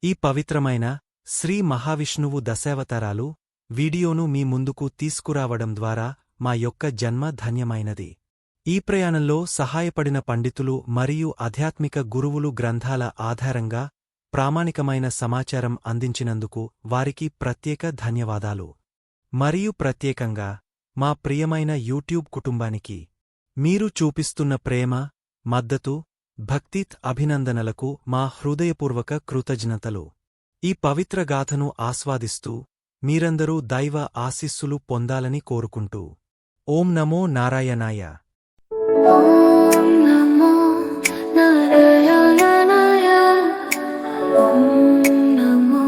ఈ పవిత్రమైన శ్రీ మహావిష్ణువు దశావతారాలు వీడియోను మీ ముందుకు తీసుకురావడం ద్వారా మా యొక్క జన్మ ధన్యమైనది. ఈ ప్రయాణంలో సహాయపడిన పండితులు మరియు ఆధ్యాత్మిక గురువులు గ్రంథాల ఆధారంగా ప్రామాణికమైన సమాచారం అందించినందుకు వారికి ప్రత్యేక ధన్యవాదాలు. మరియు ప్రత్యేకంగా మా ప్రియమైన యూట్యూబ్ కుటుంబానికి మీరు చూపిస్తున్న ప్రేమ, మద్దతు, భక్తిత్ అభినందనలకు మా హృదయపూర్వక కృతజ్ఞతలు. ఈ పవిత్ర గాథను ఆస్వాదిస్తూ మీరందరూ దైవ ఆశీస్సులు పొందాలని కోరుకుంటూ ఓం నమో నారాయణాయ. ఓం నమో నారాయణాయ. ఓం నమో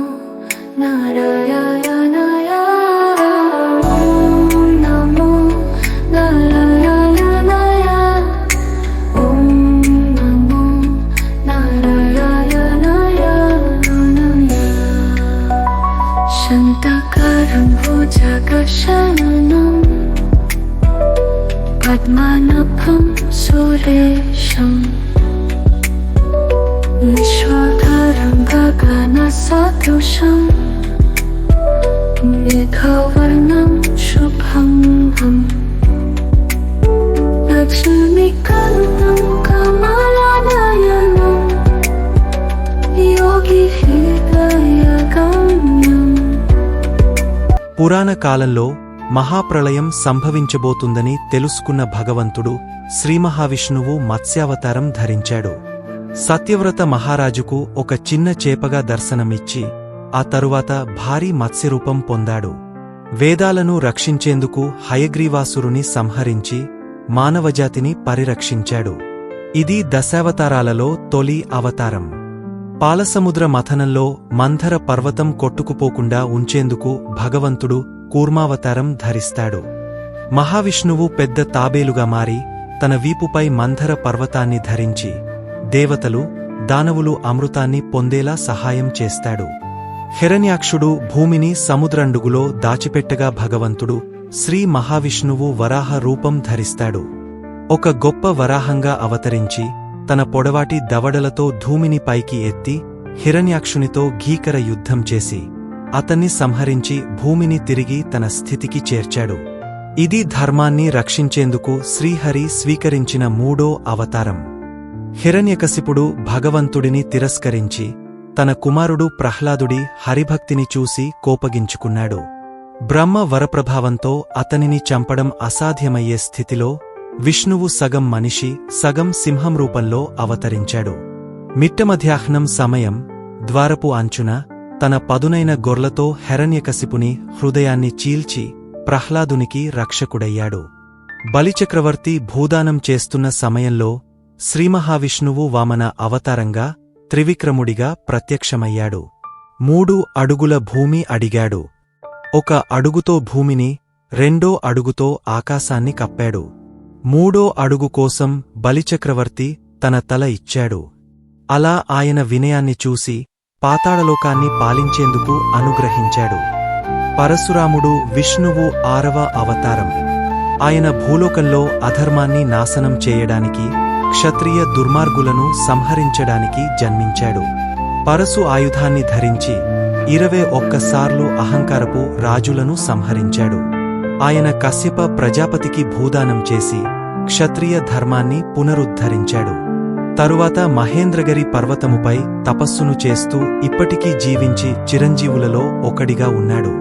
నారాయణాయ. ఓం నమో నారాయణాయ. ఓం నమో నారాయణాయ. శాంతకరం భుజగశయనం పద్మనాభం సురేశం విశ్వధరం గగనసదృశం మేఘవర్ణం శుభంగం లక్ష్మీకాంతం కమలనయనం యోగి హృదయగమ్యం. పురాణ కాలంలో మహాప్రళయం సంభవించబోతుందని తెలుసుకున్న భగవంతుడు శ్రీమహావిష్ణువు మత్స్యావతారం ధరించాడు. సత్యవ్రత మహారాజుకు ఒక చిన్న చేపగా దర్శనమిచ్చి ఆ తరువాత భారీ మత్స్యరూపం పొందాడు. వేదాలను రక్షించేందుకు హయగ్రీవాసురుని సంహరించి మానవజాతిని పరిరక్షించాడు. ఇది దశావతారాలలో తొలి అవతారం. పాలసముద్ర మథనంలో మంథర పర్వతం కొట్టుకుపోకుండా ఉంచేందుకు భగవంతుడు కూర్మావతారం ధరిస్తాడు. మహావిష్ణువు పెద్ద తాబేలుగా మారి తన వీపుపై మంథర పర్వతాన్ని ధరించి దేవతలు, దానవులు అమృతాన్ని పొందేలా సహాయం చేస్తాడు. హిరణ్యాక్షుడు భూమిని సముద్రండుగులో దాచిపెట్టగా భగవంతుడు శ్రీ మహావిష్ణువు వరాహ రూపం ధరిస్తాడు. ఒక గొప్ప వరాహంగా అవతరించి తన పొడవాటి దవడలతో ధూమిని పైకి ఎత్తి హిరణ్యాక్షునితో భీకర యుద్ధం చేసి అతన్ని సంహరించి భూమిని తిరిగి తన స్థితికి చేర్చాడు. ఇది ధర్మాన్ని రక్షించేందుకు శ్రీహరి స్వీకరించిన మూడో అవతారం. హిరణ్యకశిపుడు భగవంతుడిని తిరస్కరించి తన కుమారుడు ప్రహ్లాదుడి హరిభక్తిని చూసి కోపగించుకున్నాడు. బ్రహ్మ వరప్రభావంతో అతనిని చంపడం అసాధ్యమయ్యే స్థితిలో విష్ణువు సగం మనిషి, సగం సింహం రూపంలో అవతరించాడు. మిట్టమధ్యాహ్నం సమయం ద్వారపు అంచున తన పదునైన గొర్లతో హిరణ్యకశిపుని హృదయాన్ని చీల్చి ప్రహ్లాదునికి రక్షకుడయ్యాడు. బలిచక్రవర్తి భూదానం చేస్తున్న సమయంలో శ్రీమహావిష్ణువు వామన అవతారంగా త్రివిక్రముడిగా ప్రత్యక్షమయ్యాడు. 3 అడుగుల భూమి అడిగాడు. 1 అడుగుతో భూమిని, 2 అడుగుతో ఆకాశాన్ని కప్పాడు. 3 అడుగు కోసం బలిచక్రవర్తి తన తల ఇచ్చాడు. అలా ఆయన వినయాన్ని చూసి పాతాళలోకాన్ని పాలించేందుకు అనుగ్రహించాడు. పరశురాముడు విష్ణువు 6వ అవతారం. ఆయన భూలోకంలో అధర్మాన్ని నాశనం చేయడానికి, క్షత్రియ దుర్మార్గులను సంహరించడానికి జన్మించాడు. పరశు ఆయుధాన్ని ధరించి 21 సార్లు అహంకారపు రాజులను సంహరించాడు. ఆయన కశ్యప ప్రజాపతికి భూదానం చేసి క్షత్రియ ధర్మాన్ని పునరుద్ధరించాడు. తరువాత మహేంద్రగిరి పర్వతముపై తపస్సును చేస్తూ ఇప్పటికీ జీవించి చిరంజీవులలో ఒకడిగా ఉన్నాడు.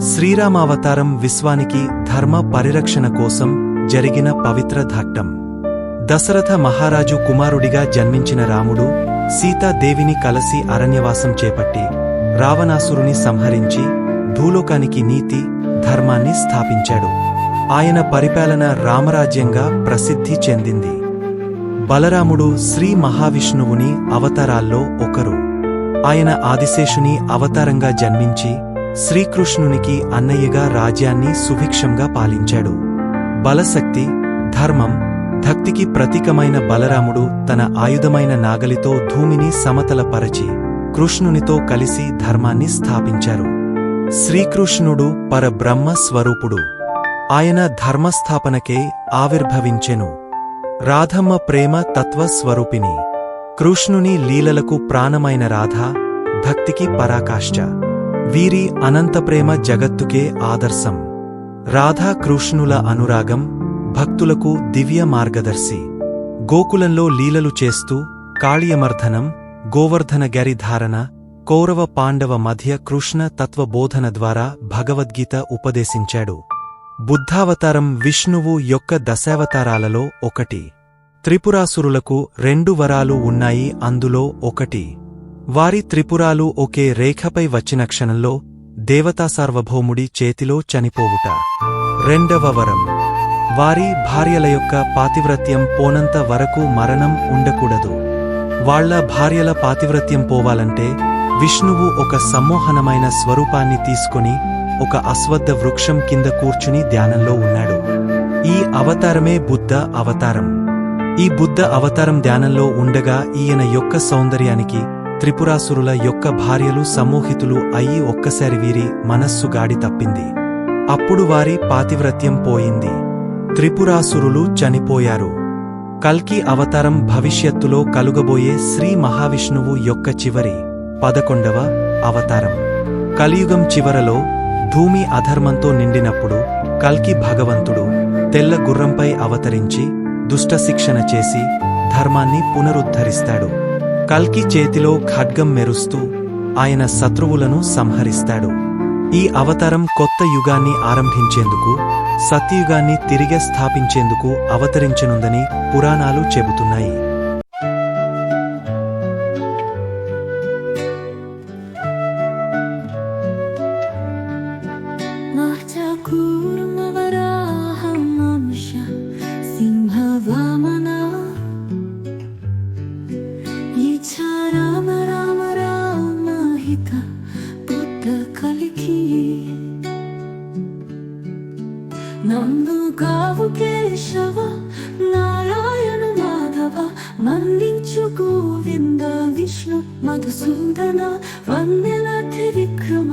శ్రీరామావతారం విశ్వానికి ధర్మ పరిరక్షణ కోసం జరిగిన పవిత్ర ఘట్టం. దశరథ మహారాజు కుమారుడిగా జన్మించిన రాముడు సీతాదేవిని కలసి అరణ్యవాసం చేపట్టి రావణాసురుని సంహరించి భూలోకానికి నీతి, ధర్మాన్ని స్థాపించాడు. ఆయన పరిపాలన రామరాజ్యంగా ప్రసిద్ధి చెందింది. బలరాముడు శ్రీ మహావిష్ణువుని అవతారాల్లో ఒకరు. ఆయన ఆదిశేషుని అవతారంగా జన్మించి శ్రీకృష్ణునికి అన్నయ్యగా రాజ్యాన్ని సుభిక్షంగా పాలించాడు. బలశక్తి, ధర్మం, భక్తికి ప్రతీకమైన బలరాముడు తన ఆయుధమైన నాగలితో భూమిని సమతలపరచి కృష్ణునితో కలిసి ధర్మాన్ని స్థాపించారు. శ్రీకృష్ణుడు పరబ్రహ్మ స్వరూపుడు. ఆయన ధర్మస్థాపనకే ఆవిర్భవించెను. రాధమ్మ ప్రేమ తత్వస్వరూపిణి. కృష్ణుని లీలలకు ప్రాణమైన రాధ భక్తికి పరాకాష్ఠ. వీరి అనంత ప్రేమ జగత్తుకే ఆదర్శం. రాధాకృష్ణుల అనురాగం భక్తులకు దివ్య మార్గదర్శి. గోకులంలో లీలలు చేస్తూ కాళీయమర్ధనం, గోవర్ధన గరిధారణ, కౌరవ పాండవ మధ్య కృష్ణ తత్వబోధన ద్వారా భగవద్గీత ఉపదేశించాడు. బుద్ధావతారం విష్ణువు యొక్క దశావతారాలలో ఒకటి. త్రిపురాసురులకు 2 వరాలు ఉన్నాయి, అందులో ఒకటి వారి త్రిపురాలు ఒకే రేఖపై వచ్చిన క్షణంలో దేవతా సార్వభౌముడి చేతిలో చనిపోవుట. 2వ వరం వారి భార్యల యొక్క పాతివ్రత్యం పోనంత వరకు మరణం ఉండకూడదు. వాళ్ల భార్యల పాతివ్రత్యం పోవాలంటే విష్ణువు ఒక సమ్మోహనమైన స్వరూపాన్ని తీసుకొని ఒక అశ్వత్థ వృక్షం కింద కూర్చుని ధ్యానంలో ఉన్నాడు. ఈ అవతారమే బుద్ధ అవతారం. ఈ బుద్ధ అవతారం ధ్యానంలో ఉండగా ఈయన యొక్క సౌందర్యానికి త్రిపురాసురుల యొక్క భార్యలు సమ్మోహితులు అయి ఒక్కసారి వీరి మనస్సు గాడి తప్పింది. అప్పుడు వారి పాతివ్రత్యం పోయింది. త్రిపురాసురులు చనిపోయారు. కల్కి అవతారం భవిష్యత్తులో కలుగబోయే శ్రీ మహావిష్ణువు యొక్క చివరి 11వ అవతారం. కలియుగం చివరలో భూమి అధర్మంతో నిండినప్పుడు కల్కి భగవంతుడు తెల్ల గుర్రంపై అవతరించి దుష్ట శిక్షణ చేసి ధర్మాన్ని పునరుద్ధరిస్తాడు. కల్కి చేతిలో ఖడ్గం మెరుస్తూ ఆయన శత్రువులను సంహరిస్తాడు. ఈ అవతారం కొత్త యుగాన్ని ఆరంభించేందుకు, సత్యయుగాన్ని తిరిగి స్థాపించేందుకు అవతరించనుందని పురాణాలు చెబుతున్నాయి. నందుగావు కేశవ నారాయణ మాధవ మన్నించు గోవింద విష్ణు మధుసూదన వందన త్రివిక్రమ